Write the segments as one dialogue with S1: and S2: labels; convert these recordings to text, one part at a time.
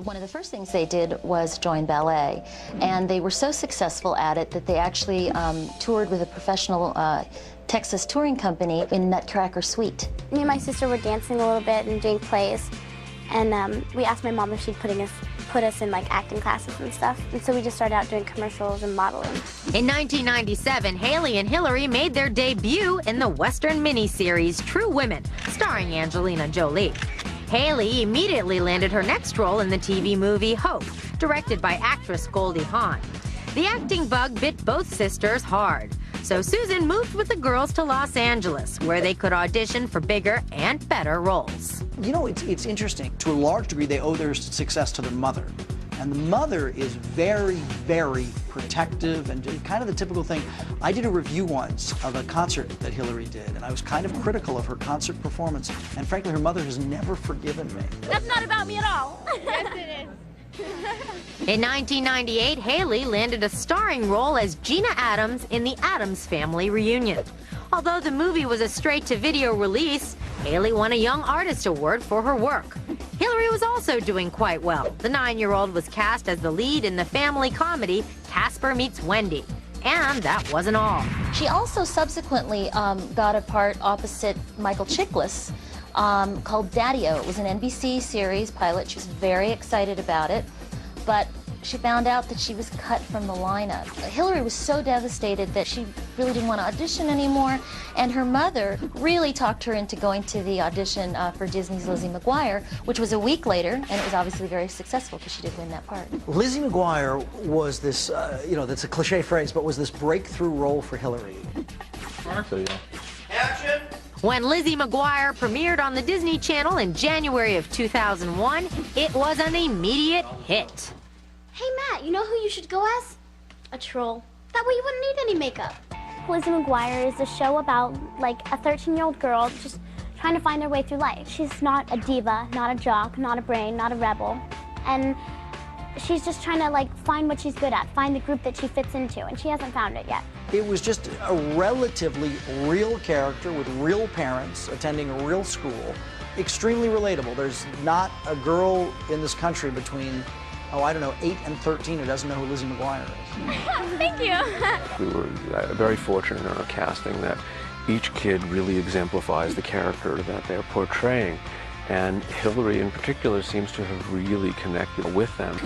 S1: One of the first things they did was join ballet, and they were so successful at it that they actually toured with a professional Texas touring company in Nutcracker Suite.
S2: Me and my sister were dancing a little bit and doing plays, and we asked my mom if she'd put us in like acting classes and stuff, and so we just started out doing commercials and modeling.
S3: In 1997, Haley and Hilary made their debut in the Western miniseries True Women, starring Angelina Jolie. Haley immediately landed her next role in the TV movie Hope, directed by actress Goldie Hawn. The acting bug bit both sisters hard, so Susan moved with the girls to Los Angeles, where they could audition for bigger and better roles.
S4: You know, it's interesting. To a large degree, they owe their success to their mother. And the mother is very, very protective and kind of the typical thing. I did a review once of a concert that Hilary did, and I was kind of critical of her concert performance. And frankly, her mother has never forgiven me.
S2: That's not about me at all.
S5: Yes, it is.
S3: In 1998, Haley landed a starring role as Gina Adams in The Addams Family Reunion. Although the movie was a straight-to-video release, Haley won a Young Artist Award for her work. Hilary was also doing quite well. The 9-year-old was cast as the lead in the family comedy Casper Meets Wendy. And that wasn't all.
S1: She also subsequently got a part opposite Michael Chiklis called Daddy-O. It was an NBC series pilot. She was very excited about it, but she found out that she was cut from the lineup. Hilary was so devastated that she really didn't want to audition anymore, and her mother really talked her into going to the audition for Disney's Lizzie McGuire, which was a week later, and it was obviously very successful because she did win that part.
S4: Lizzie McGuire was this, you know, that's a cliche phrase, but was this breakthrough role for Hilary.
S6: Action!
S3: When Lizzie McGuire premiered on the Disney Channel in January of 2001, it was an immediate hit.
S2: Hey Matt, you know who you should go as? A troll. That way you wouldn't need any makeup. Lizzie McGuire is a show about like a 13-year-old girl just trying to find her way through life. She's not a diva, not a jock, not a brain, not a rebel. And she's just trying to like find what she's good at, find the group that she fits into, and she hasn't found it yet.
S4: It was just a relatively real character with real parents attending a real school. Extremely relatable. There's not a girl in this country between, oh, I don't know, 8 and 13 who doesn't know who Lizzie McGuire is.
S2: Thank you.
S6: We were very fortunate in our casting that each kid really exemplifies the character that they're portraying. And Hilary in particular seems to have really connected with them.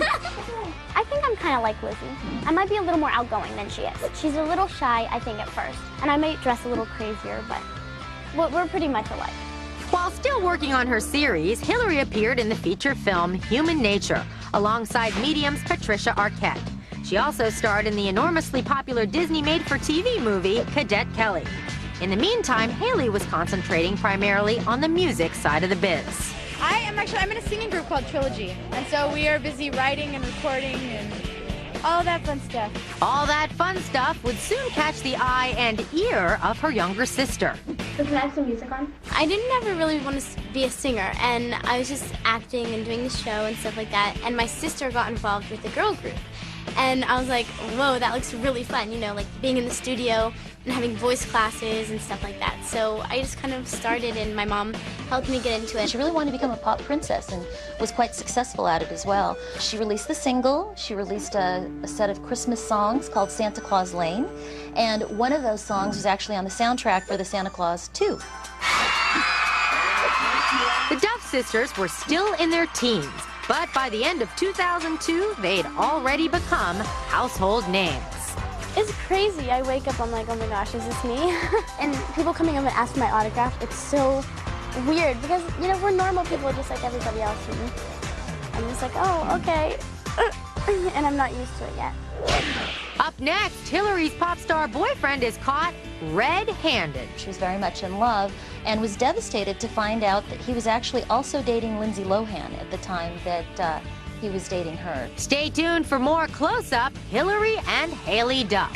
S2: I think I'm kind of like Lizzie. I might be a little more outgoing than she is. She's a little shy, I think, at first. And I might dress a little crazier, but we're pretty much alike.
S3: While still working on her series, Hilary appeared in the feature film Human Nature, alongside Medium's Patricia Arquette. She also starred in the enormously popular Disney made-for-TV movie Cadet Kelly. In the meantime, Haley was concentrating primarily on the music side of the biz.
S5: I'm in a singing group called Trilogy, and so we are busy writing and recording and all that fun stuff.
S3: All that fun stuff would soon catch the eye and ear of her younger sister.
S2: So can I have some music on? I didn't ever really want to be a singer, and I was just acting and doing the show and stuff like that, and my sister got involved with the girl group. And I was like, whoa, that looks really fun, you know, like being in the studio and having voice classes and stuff like that. So I just kind of started, and my mom helped me get into it.
S1: She really wanted to become a pop princess and was quite successful at it as well. She released the single, she released a set of Christmas songs called Santa Claus Lane, and one of those songs was actually on the soundtrack for the Santa Claus 2.
S3: The Duff sisters were still in their teens, but by the end of 2002, they'd already become household names.
S2: It's crazy. I wake up, I'm like, oh my gosh, is this me? And people coming up and asking my autograph, it's so weird because, you know, we're normal people just like everybody else. And I'm just like, oh, okay. And I'm not used to it yet.
S3: Up next, Hilary's pop star boyfriend is caught red-handed.
S1: She was very much in love and was devastated to find out that he was actually also dating Lindsay Lohan at the time that he was dating her.
S3: Stay tuned for more Close-Up, Hilary and Haley Duff.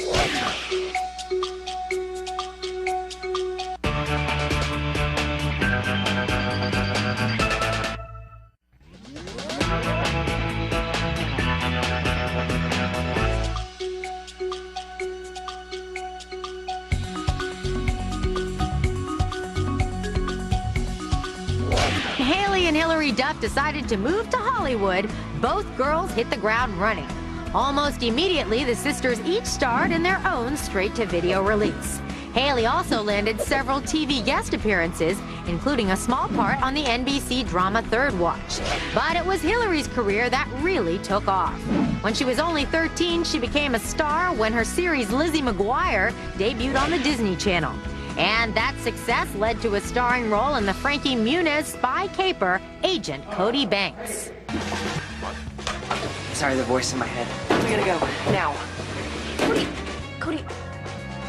S3: Haley and Hilary Duff decided to move to Hollywood, both girls hit the ground running. Almost immediately, the sisters each starred in their own straight-to-video release. Haley also landed several TV guest appearances, including a small part on the NBC drama Third Watch. But it was Hilary's career that really took off. When she was only 13, she became a star when her series Lizzie McGuire debuted on the Disney Channel. And that success led to a starring role in the Frankie Muniz spy caper, Agent Cody Banks.
S7: Sorry, the voice in my head. We gotta go, now.
S2: Cody,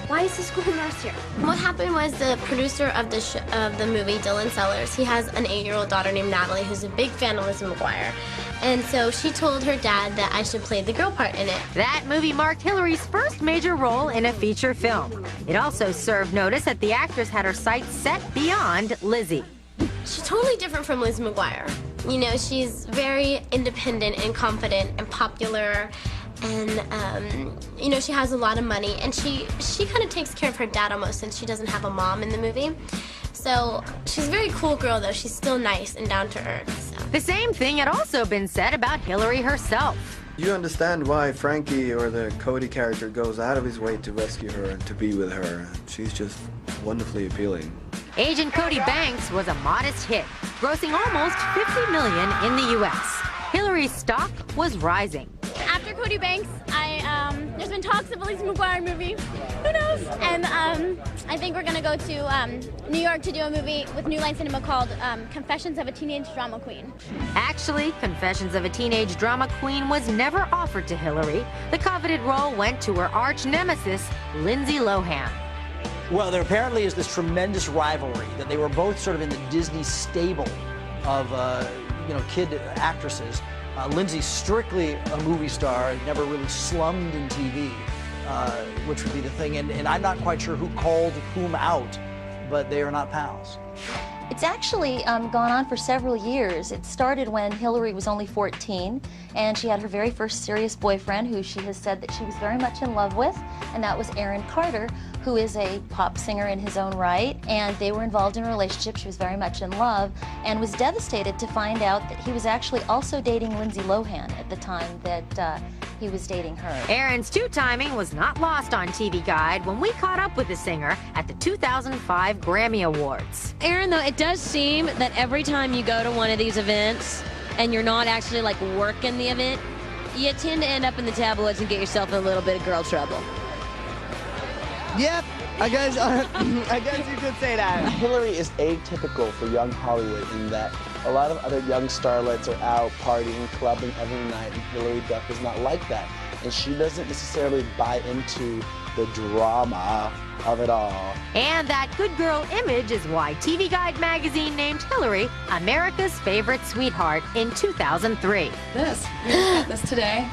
S2: why is the school nurse here? What happened was the producer of the movie, Dylan Sellers, he has an 8-year-old daughter named Natalie who's a big fan of Lizzie McGuire. And so she told her dad that I should play the girl part in it.
S3: That movie marked Hilary's first major role in a feature film. It also served notice that the actress had her sights set beyond Lizzie.
S2: She's totally different from Lizzie McGuire. You know, she's very independent and confident and popular. And, you know, she has a lot of money. And she kind of takes care of her dad almost, since she doesn't have a mom in the movie. So she's a very cool girl, though. She's still nice and down to earth. So.
S3: The same thing had also been said about Hilary herself.
S8: You understand why Frankie, or the Cody character, goes out of his way to rescue her and to be with her. She's just wonderfully appealing.
S3: Agent Cody Banks was a modest hit, grossing almost $50 million in the U.S. Hilary's stock was rising.
S5: After Cody Banks, there's been talks of a Lizzie McGuire movie. Who knows? And I think we're gonna go to New York to do a movie with New Line Cinema called Confessions of a Teenage Drama Queen.
S3: Actually, Confessions of a Teenage Drama Queen was never offered to Hilary. The coveted role went to her arch nemesis, Lindsay Lohan.
S4: Well, there apparently is this tremendous rivalry that they were both sort of in the Disney stable of, kid actresses. Lindsay's strictly a movie star, never really slummed in TV, which would be the thing. And I'm not quite sure who called whom out, but they are not pals.
S1: It's actually gone on for several years. It started when Hilary was only 14, and she had her very first serious boyfriend, who she has said that she was very much in love with, and that was Aaron Carter, who is a pop singer in his own right, and they were involved in a relationship. She was very much in love, and was devastated to find out that he was actually also dating Lindsay Lohan at the time that he was dating her.
S3: Aaron's two-timing was not lost on TV Guide when we caught up with the singer at the 2005 Grammy Awards.
S9: Aaron, though, it does seem that every time you go to one of these events and you're not actually like working the event, you tend to end up in the tabloids and get yourself in a little bit of girl trouble.
S10: Yep, I guess you could say that.
S11: Hilary is atypical for young Hollywood in that a lot of other young starlets are out partying, clubbing every night, and Hilary Duff is not like that. And she doesn't necessarily buy into the drama of it all.
S3: And that good girl image is why TV Guide magazine named Hilary America's favorite sweetheart in 2003.
S12: This. We got this today.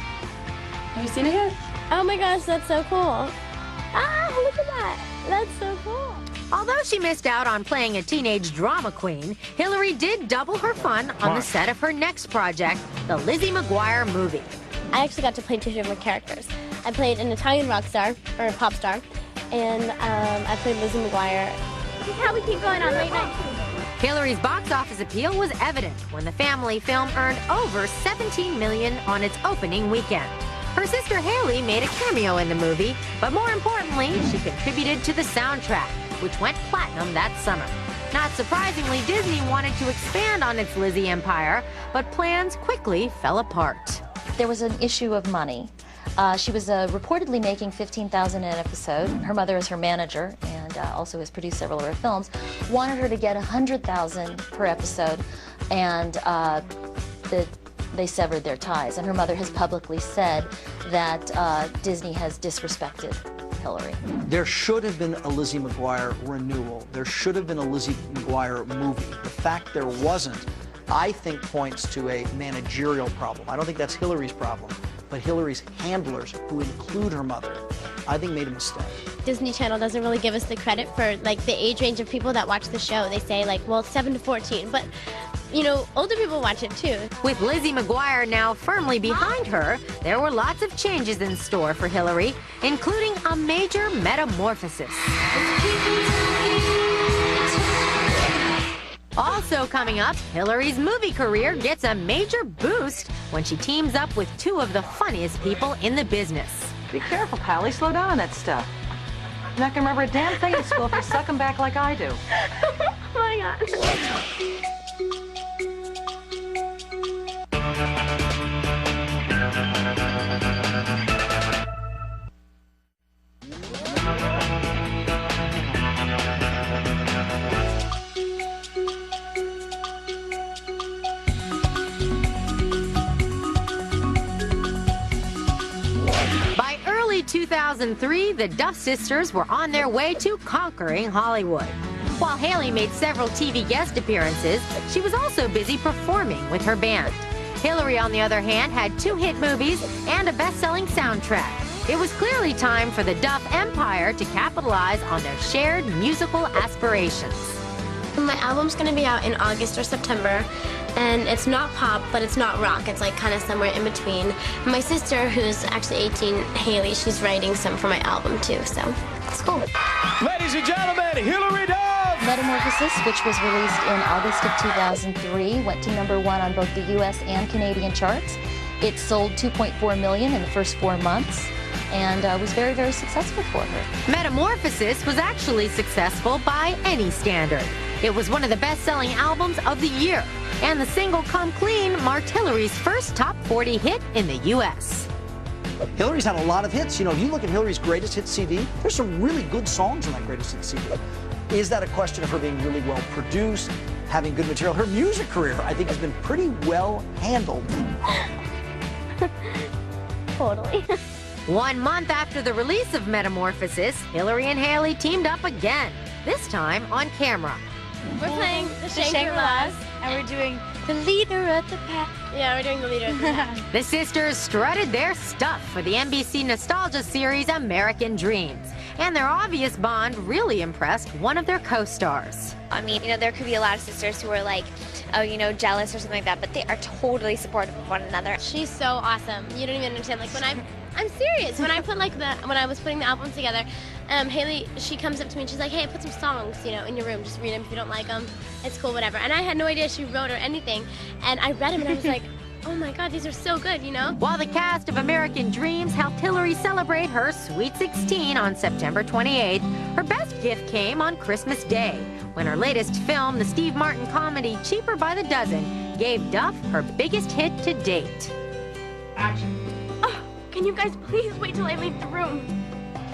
S12: Have you seen it yet?
S2: Oh my gosh, that's so cool. Ah, look at that. That's so cool.
S3: Although she missed out on playing a teenage drama queen, Hilary did double her fun on the set of her next project, the Lizzie McGuire movie.
S2: I actually got to play 2 different characters. I played an Italian rock star, or a pop star, and I played Lizzie McGuire. This is how we keep going on late night.
S3: Hilary's box office appeal was evident when the family film earned over $17 million on its opening weekend. Her sister Haley made a cameo in the movie, but more importantly, she contributed to the soundtrack, which went platinum that summer. Not surprisingly, Disney wanted to expand on its Lizzie empire, but plans quickly fell apart.
S1: There was an issue of money. She was reportedly making $15,000 an episode. Her mother is her manager and also has produced several of her films. Wanted her to get $100,000 per episode, and they severed their ties. And her mother has publicly said that Disney has disrespected Hilary.
S4: There should have been a Lizzie McGuire renewal. There should have been a Lizzie McGuire movie. The fact there wasn't, I think, points to a managerial problem. I don't think that's Hilary's problem, but Hilary's handlers, who include her mother, I think made a mistake.
S2: Disney Channel doesn't really give us the credit for like the age range of people that watch the show. They say like, well, 7 to 14, but you know, older people watch it too.
S3: With Lizzie McGuire now firmly behind her, there were lots of changes in store for Hilary, including a major metamorphosis. Also coming up, Hilary's movie career gets a major boost when she teams up with two of the funniest people in the business.
S13: Be careful, Pally. Slow down on that stuff. You're not gonna remember a damn thing in school if you suck them back like I do.
S2: Oh my gosh.
S3: By early 2003, the Duff sisters were on their way to conquering Hollywood. While Haley made several TV guest appearances, she was also busy performing with her band. Hilary, on the other hand, had 2 hit movies and a best-selling soundtrack. It was clearly time for the Duff empire to capitalize on their shared musical aspirations.
S14: My album's gonna be out in August or September, and it's not pop, but it's not rock. It's like kind of somewhere in between. My sister, who's actually 18, Haley, she's writing some for my album too, so it's cool.
S15: Ladies and gentlemen, Hilary Duff!
S1: Metamorphosis, which was released in August of 2003, went to #1 on both the US and Canadian charts. It sold 2.4 million in the first 4 months and was very, very successful for her.
S3: Metamorphosis was actually successful by any standard. It was one of the best-selling albums of the year, and the single Come Clean marked Hilary's first top 40 hit in the US.
S4: Hilary's had a lot of hits. You know, if you look at Hilary's greatest hit CD, there's some really good songs on that greatest hit CD. Is that a question of her being really well produced, having good material? Her music career, I think, has been pretty well handled.
S2: Totally.
S3: 1 month after the release of Metamorphosis, Hilary and Haley teamed up again, this time on camera.
S5: We're playing the Shangri-Las, and we're doing the leader of the pack. Yeah, we're doing the leader of the pack.
S3: The sisters strutted their stuff for the NBC nostalgia series American Dreams, and their obvious bond really impressed one of their co-stars.
S16: I mean, you know, there could be a lot of sisters who are like, oh, you know, jealous or something like that, but they are totally supportive of one another.
S5: She's so awesome. You don't even understand. Like, when I'm serious. When I put when I was putting the album together, Haley, she comes up to me and she's like, hey, put some songs, you know, in your room. Just read them if you don't like them. It's cool, whatever. And I had no idea she wrote or anything. And I read them and I was like, oh my God, these are so good, you know?
S3: While the cast of American Dreams helped Hilary celebrate her Sweet 16 on September 28th, her best gift came on Christmas Day, when her latest film, the Steve Martin comedy Cheaper by the Dozen, gave Duff her biggest hit to date.
S5: Action. Oh, can you guys please wait till I leave the room?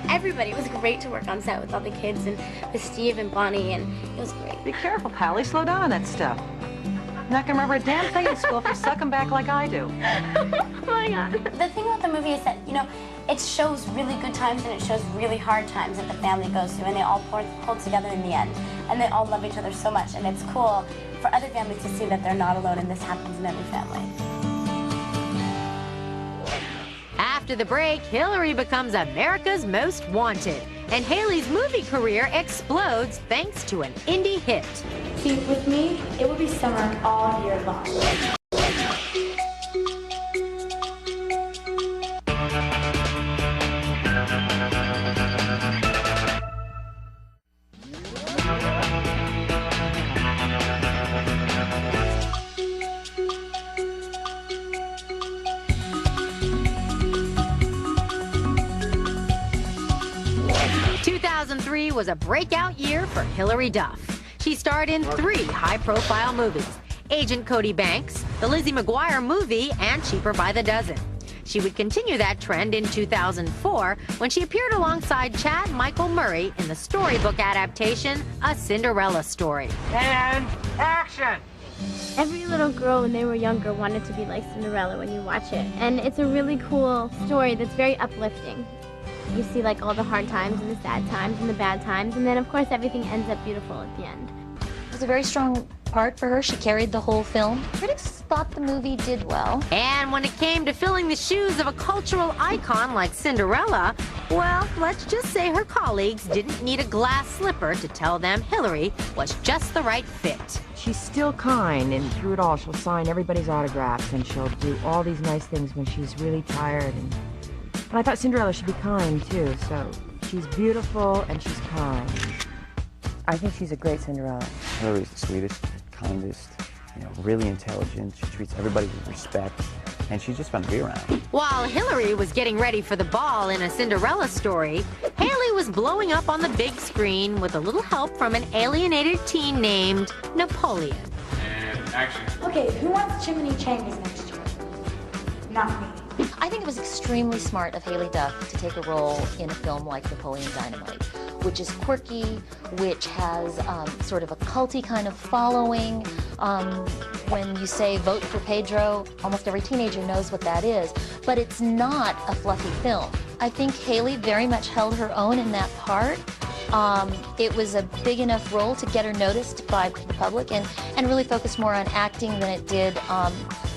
S5: Everybody, it was great to work on set with all the kids and with Steve and Bonnie, and it was great.
S13: Be careful, Pally. Slow down on that stuff. You're not gonna remember a damn thing in school if you suck them back like I do.
S2: Oh my God.
S14: The thing about the movie is that, you know, it shows really good times and it shows really hard times that the family goes through, and they all pull together in the end. And they all love each other so much, and it's cool for other families to see that they're not alone and this happens in every family.
S3: After the break, Hilary becomes America's Most Wanted, and Haley's movie career explodes thanks to an indie hit.
S14: See, with me, it would be summer all year long.
S3: 2003 was a breakout year for Hilary Duff. She starred in 3 high-profile movies: Agent Cody Banks, the Lizzie McGuire movie, and Cheaper by the Dozen. She would continue that trend in 2004 when she appeared alongside Chad Michael Murray in the storybook adaptation, A Cinderella Story.
S13: And action!
S2: Every little girl when they were younger wanted to be like Cinderella when you watch it. And it's a really cool story that's very uplifting. You see like all the hard times and the sad times and the bad times, and then of course everything ends up beautiful at the end.
S1: It was a very strong part for her. She carried the whole film. Critics thought the movie did well.
S3: And when it came to filling the shoes of a cultural icon like Cinderella, well, let's just say her colleagues didn't need a glass slipper to tell them Hilary was just the right fit.
S17: She's still kind, and through it all, she'll sign everybody's autographs, and she'll do all these nice things when she's really tired. And I thought Cinderella should be kind, too, so she's beautiful and she's kind. I think she's a great Cinderella.
S6: Hilary's the sweetest
S18: kindest, really intelligent. She treats everybody with respect, and she's just fun to be around.
S3: While Hilary was getting ready for the ball in A Cinderella Story, Haley was blowing up on the big screen with a little help from an alienated teen named Napoleon.
S19: And action.
S20: Okay, who wants Chimney Chambers next year? Not me.
S1: I think it was extremely smart of Haley Duff to take a role in a film like Napoleon Dynamite, which is quirky, which has sort of a culty kind of following. When you say vote for Pedro, almost every teenager knows what that is, but it's not a fluffy film. I think Haley very much held her own in that part. It was a big enough role to get her noticed by the public and really focus more on acting than it did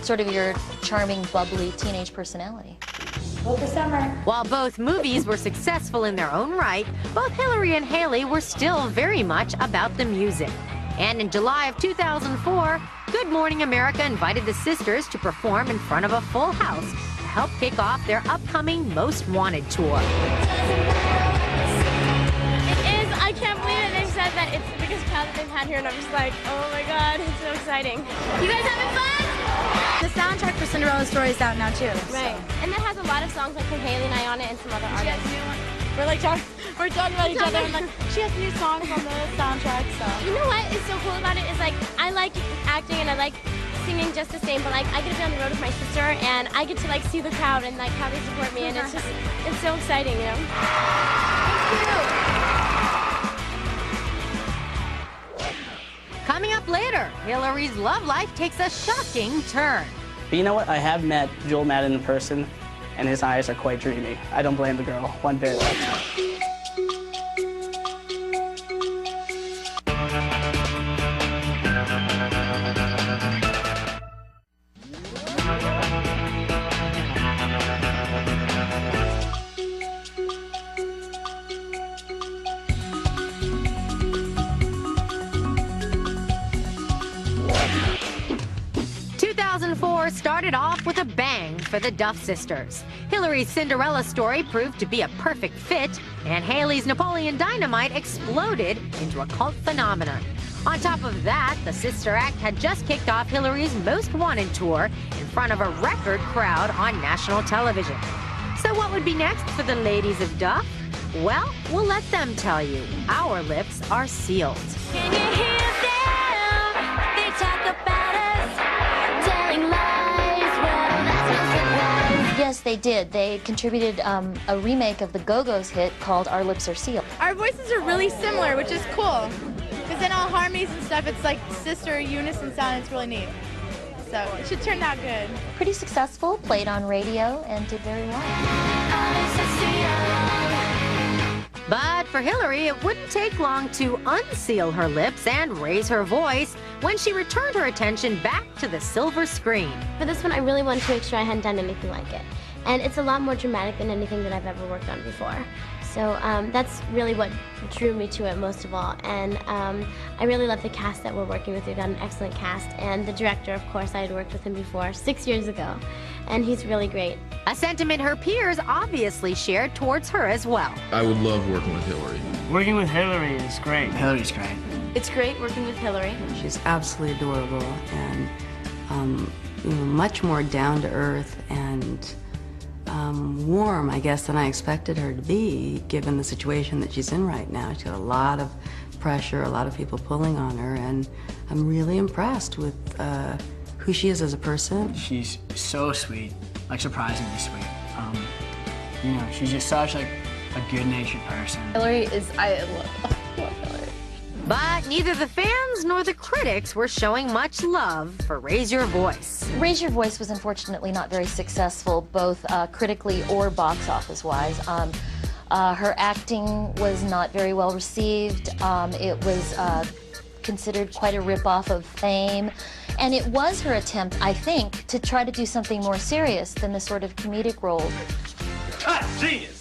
S1: sort of your charming, bubbly teenage personality.
S20: Vote for Summer.
S3: While both movies were successful in their own right, both Hilary and Haley were still very much about the music. And in July of 2004, Good Morning America invited the sisters to perform in front of a full house to help kick off their upcoming Most Wanted tour.
S5: I can't believe it. They've said that it's the biggest crowd that they've had here, and I'm just like, oh my god, it's so exciting. You guys having fun?
S20: The soundtrack for Cinderella Story is out now too.
S5: Right. So. And that has a lot of songs like from Haley and I on it and some other artists. We're like talking about each other and like, she has new songs on the soundtrack, so. You know what is so cool about it is like, I like acting and I like singing just the same, but like I get to be on the road with my sister and I get to like see the crowd and like how they support me, and it's just, it's so exciting, you know? Thank you.
S3: Coming up later, Hilary's love life takes a shocking turn.
S10: But you know what? I have met Joel Madden in person, and his eyes are quite dreamy. I don't blame the girl one bit.
S3: 2004 started off with a bang for the Duff sisters. Hilary's Cinderella Story proved to be a perfect fit, and Haley's Napoleon Dynamite exploded into a cult phenomenon. On top of that, the sister act had just kicked off Hilary's Most Wanted tour in front of a record crowd on national television. So what would be next for the ladies of Duff? Well, we'll let them tell you. Our lips are sealed.
S2: Can you hear them? They talk about us, telling lies. Well, that's no surprise.
S1: Yes, they did. They contributed a remake of the Go-Go's hit called Our Lips Are Sealed.
S12: Our voices are really similar, which is cool. Because in all harmonies and stuff, it's like sister unison sound. It's really neat. So it should turn out good.
S1: Pretty successful, played on radio, and did very well.
S3: But for Hilary, it wouldn't take long to unseal her lips and raise her voice when she returned her attention back to the silver screen.
S14: For this one, I really wanted to make sure I hadn't done anything like it. And it's a lot more dramatic than anything that I've ever worked on before. So that's really what drew me to it most of all. And I really love the cast that we're working with. We've got an excellent cast. And the director, of course, I had worked with him before 6 years ago. And he's really great.
S3: A sentiment her peers obviously shared towards her as well.
S21: I would love working with Hilary.
S10: Working with Hilary is great. Hilary's great.
S14: It's great working with Hilary.
S22: She's absolutely adorable and much more down to earth and warm, I guess, than I expected her to be, given the situation that she's in right now. She's got a lot of pressure, a lot of people pulling on her, and I'm really impressed with who she is as a person.
S10: She's so sweet, like surprisingly sweet. She's just such like a good-natured person.
S12: Hilary is, I love Hilary.
S3: But neither the fans nor the critics were showing much love for Raise Your Voice.
S1: Raise Your Voice was unfortunately not very successful, both critically or box office-wise. Her acting was not very well received. It was considered quite a rip-off of Fame. And it was her attempt, I think, to try to do something more serious than the sort of comedic role.
S15: Genius!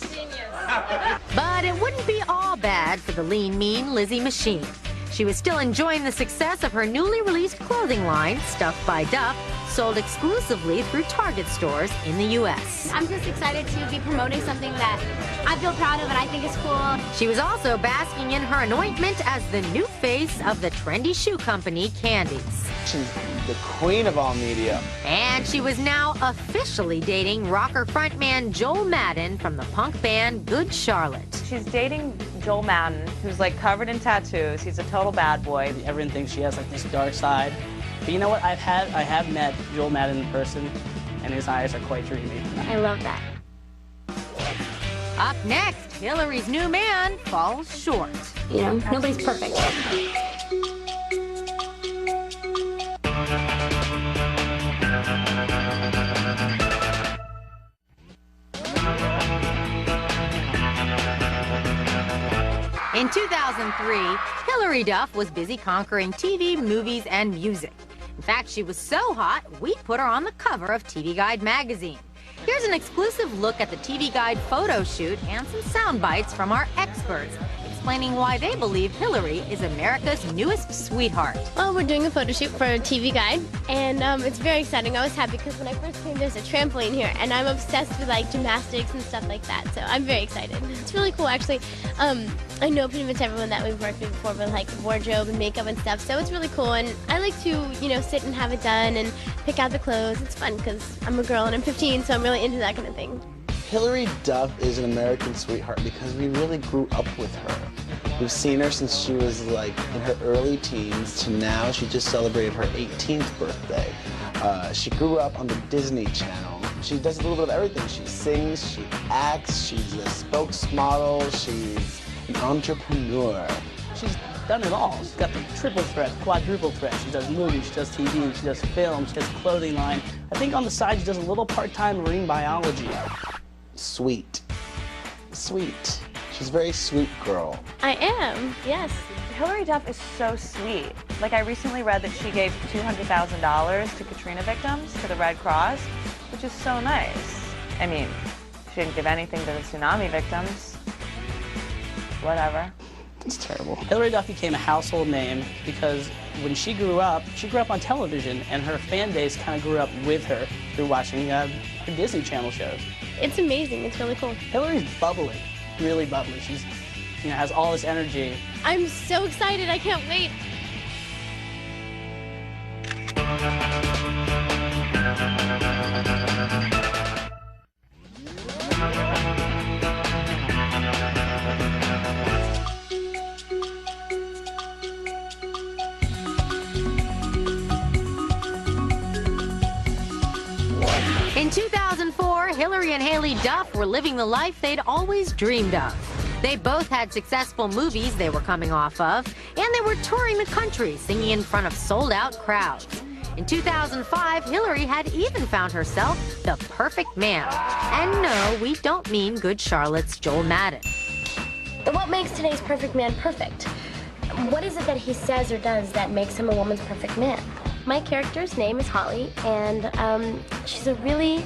S3: But it wouldn't be all bad for the lean, mean Lizzie Machine. She was still enjoying the success of her newly released clothing line, Stuff by Duff, sold exclusively through Target stores in the U.S.
S2: I'm just excited to be promoting something that I feel proud of and I think is cool.
S3: She was also basking in her anointment as the new face of the trendy shoe company Candies.
S11: She's the queen of all media.
S3: And she was now officially dating rocker frontman Joel Madden from the punk band Good Charlotte.
S7: She's dating Joel Madden, who's like covered in tattoos. He's a total bad boy.
S10: Everyone thinks she has like this dark side. But you know what? I have met Joel Madden in person, and his eyes are quite dreamy.
S2: I love that.
S3: Up next, Hilary's new man falls short.
S2: You know, nobody's perfect.
S3: In 2003, Hilary Duff was busy conquering TV, movies, and music. In fact, she was so hot, we put her on the cover of TV Guide magazine. Here's an exclusive look at the TV Guide photo shoot and some sound bites from our experts, explaining why they believe Hilary is America's newest sweetheart.
S5: Well, we're doing a photo shoot for TV Guide, and it's very exciting. I was happy because when I first came, there's a trampoline here, and I'm obsessed with like gymnastics and stuff like that, so I'm very excited. It's really cool, actually. I know pretty much everyone that we've worked with before with like wardrobe and makeup and stuff, so it's really cool, and I like to, you know, sit and have it done and pick out the clothes. It's fun because I'm a girl and I'm 15, so I'm really into that kind of thing.
S11: Hilary Duff is an American sweetheart because we really grew up with her. We've seen her since she was like in her early teens to now. She just celebrated her 18th birthday. She grew up on the Disney Channel. She does a little bit of everything. She sings, she acts, she's a spokesmodel, she's an entrepreneur.
S10: She's done it all. She's got the triple threat, quadruple threat. She does movies, she does TV, she does film, she does clothing line. I think on the side she does a little part-time marine biology.
S11: Sweet. Sweet. She's a very sweet girl.
S5: I am, yes.
S7: Hilary Duff is so sweet. Like, I recently read that she gave $200,000 to Katrina victims to the Red Cross, which is so nice. I mean, she didn't give anything to the tsunami victims. Whatever.
S11: It's terrible.
S10: Hilary Duff became a household name because when she grew up on television, and her fan base kind of grew up with her through watching her Disney Channel shows.
S5: It's amazing. It's really cool.
S10: Hilary's bubbly, really bubbly. She's, you know, has all this energy.
S5: I'm so excited. I can't wait.
S3: In 2004, Hilary and Haley Duff were living the life they'd always dreamed of. They both had successful movies they were coming off of, and they were touring the country, singing in front of sold-out crowds. In 2005, Hilary had even found herself the perfect man. And no, we don't mean Good Charlotte's Joel Madden.
S2: But what makes today's perfect man perfect? What is it that he says or does that makes him a woman's perfect man? My character's name is Holly, and she's a really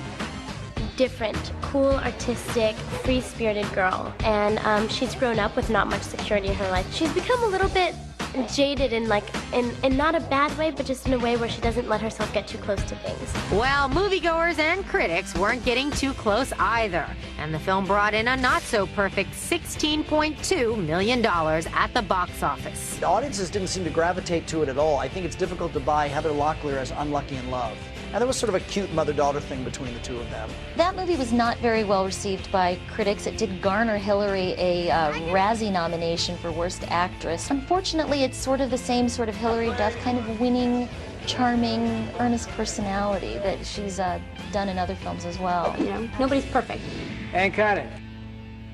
S2: different, cool, artistic, free-spirited girl. And she's grown up with not much security in her life. She's become a little bit jaded in not a bad way, but just in a way where she doesn't let herself get too close to things.
S3: Well, moviegoers and critics weren't getting too close either, and the film brought in a not-so-perfect $16.2 million at the box office.
S4: The audiences didn't seem to gravitate to it at all. I think it's difficult to buy Heather Locklear as Unlucky in Love. And there was sort of a cute mother-daughter thing between the two of them.
S1: That movie was not very well received by critics. It did garner Hilary a Razzie nomination for Worst Actress. Unfortunately, it's sort of the same sort of Hilary Duff kind of winning, charming, earnest personality that she's done in other films as well.
S2: You know, nobody's perfect.
S10: And cut it.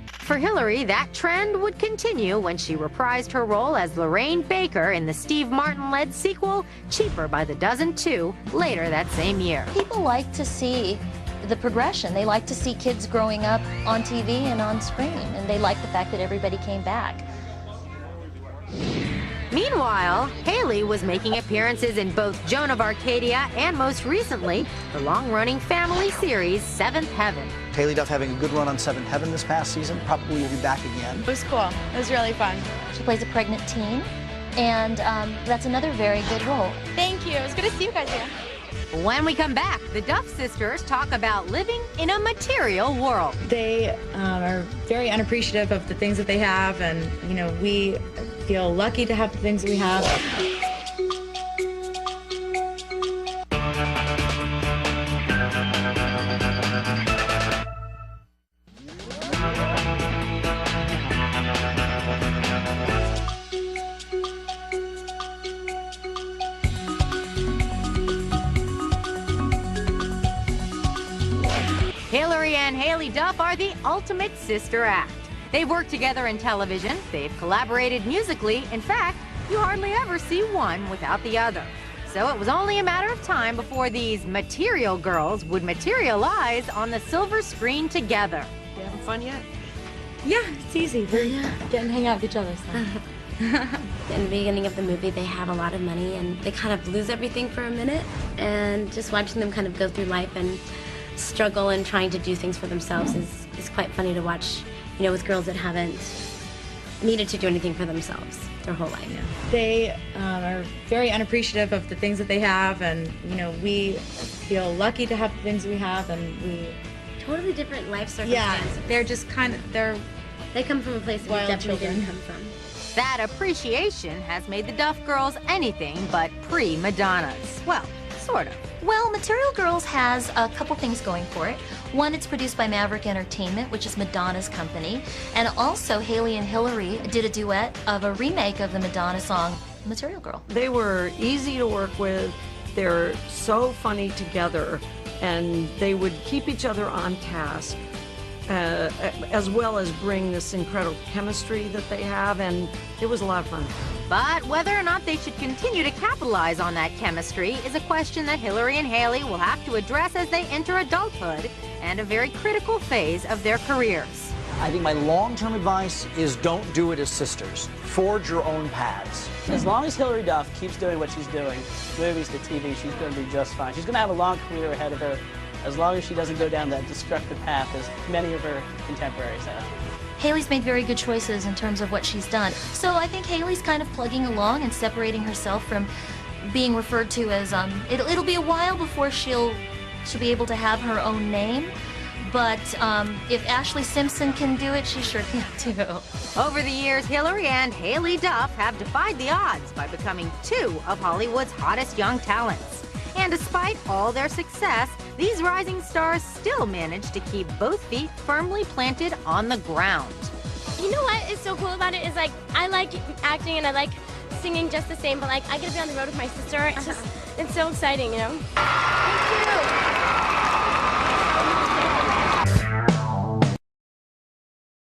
S3: For Hilary, that trend would continue when she reprised her role as Lorraine Baker in the Steve Martin-led sequel, Cheaper by the Dozen 2, later that same year.
S1: People like to see the progression. They like to see kids growing up on TV and on screen, and they like the fact that everybody came back.
S3: Meanwhile, Haley was making appearances in both Joan of Arcadia and, most recently, the long-running family series Seventh Heaven.
S4: Haley Duff having a good run on Seventh Heaven this past season. Probably will be back again.
S12: It was cool. It was really fun.
S1: She plays a pregnant teen, and that's another very good role.
S12: Thank you. It was good to see you guys again.
S3: When we come back, the Duff sisters talk about living in a material world.
S8: They are very unappreciative of the things that they have, and, you know, we feel lucky to have the things that we have.
S3: Hilary and Haley Duff are the ultimate sister act. They've worked together in television, they've collaborated musically. In fact, you hardly ever see one without the other. So it was only a matter of time before these material girls would materialize on the silver screen together.
S13: You having fun yet?
S19: Yeah, it's easy. We're getting to hang out with each other. So.
S14: In the beginning of the movie, they have a lot of money and they kind of lose everything for a minute. And just watching them kind of go through life and struggle and trying to do things for themselves is quite funny to watch, you know, with girls that haven't needed to do anything for themselves their whole life.
S8: Yeah. They are very unappreciative of the things that they have, and, you know, we feel lucky to have the things we have, and we...
S14: Totally different life circumstances.
S8: Yeah, they're just kind of,
S14: they come from a place that we definitely didn't come from.
S3: That appreciation has made the Duff girls anything but pre-Madonnas. Well, sort of.
S1: Well, Material Girls has a couple things going for it. One, it's produced by Maverick Entertainment, which is Madonna's company. And also, Haley and Hilary did a duet of a remake of the Madonna song, Material Girl.
S23: They were easy to work with. They're so funny together. And they would keep each other on task, as well as bring this incredible chemistry that they have, and it was a lot of fun.
S3: But whether or not they should continue to capitalize on that chemistry is a question that Hilary and Haley will have to address as they enter adulthood and a very critical phase of their careers.
S4: I think my long-term advice is don't do it as sisters. Forge your own paths.
S10: As long as Hilary Duff keeps doing what she's doing, movies to TV, she's going to be just fine. She's going to have a long career ahead of her, as long as she doesn't go down that destructive path as many of her contemporaries have.
S1: Haley's made very good choices in terms of what she's done. So I think Haley's kind of plugging along and separating herself from being referred to as, it'll be a while before she'll be able to have her own name. But if Ashley Simpson can do it, she sure can too.
S3: Over the years, Hilary and Haley Duff have defied the odds by becoming two of Hollywood's hottest young talents. And despite all their success, these rising stars still manage to keep both feet firmly planted on the ground.
S5: You know what is so cool about it is, like, I like acting and I like singing just the same, but, like, I get to be on the road with my sister. It's just, it's so exciting, you know? Thank you.